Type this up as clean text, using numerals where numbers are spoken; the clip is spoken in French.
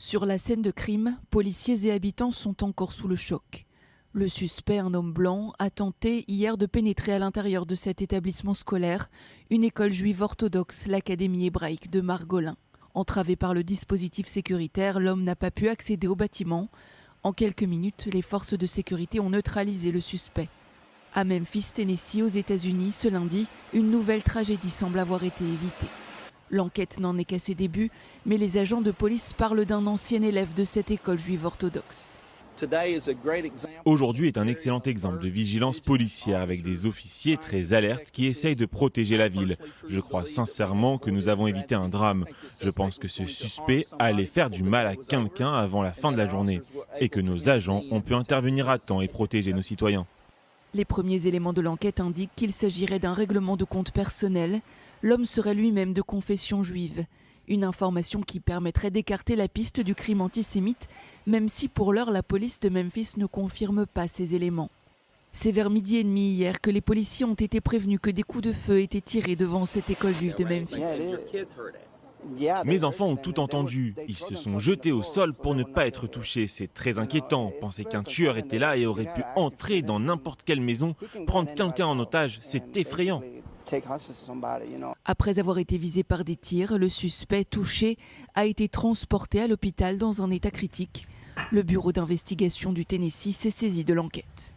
Sur la scène de crime, policiers et habitants sont encore sous le choc. Le suspect, un homme blanc, a tenté hier de pénétrer à l'intérieur de cet établissement scolaire, une école juive orthodoxe, l'Académie hébraïque de Margolin. Entravé par le dispositif sécuritaire, l'homme n'a pas pu accéder au bâtiment. En quelques minutes, les forces de sécurité ont neutralisé le suspect. À Memphis, Tennessee, aux États-Unis, ce lundi, une nouvelle tragédie semble avoir été évitée. L'enquête n'en est qu'à ses débuts, mais les agents de police parlent d'un ancien élève de cette école juive orthodoxe. Aujourd'hui est un excellent exemple de vigilance policière avec des officiers très alertes qui essayent de protéger la ville. Je crois sincèrement que nous avons évité un drame. Je pense que ce suspect allait faire du mal à quelqu'un avant la fin de la journée et que nos agents ont pu intervenir à temps et protéger nos citoyens. Les premiers éléments de l'enquête indiquent qu'il s'agirait d'un règlement de compte personnel. L'homme serait lui-même de confession juive. Une information qui permettrait d'écarter la piste du crime antisémite, même si pour l'heure la police de Memphis ne confirme pas ces éléments. C'est vers 12h30 hier que les policiers ont été prévenus que des coups de feu étaient tirés devant cette école juive de Memphis. Mes enfants ont tout entendu. Ils se sont jetés au sol pour ne pas être touchés. C'est très inquiétant. Penser qu'un tueur était là et aurait pu entrer dans n'importe quelle maison, prendre quelqu'un en otage, c'est effrayant. Après avoir été visé par des tirs, le suspect touché a été transporté à l'hôpital dans un état critique. Le bureau d'investigation du Tennessee s'est saisi de l'enquête.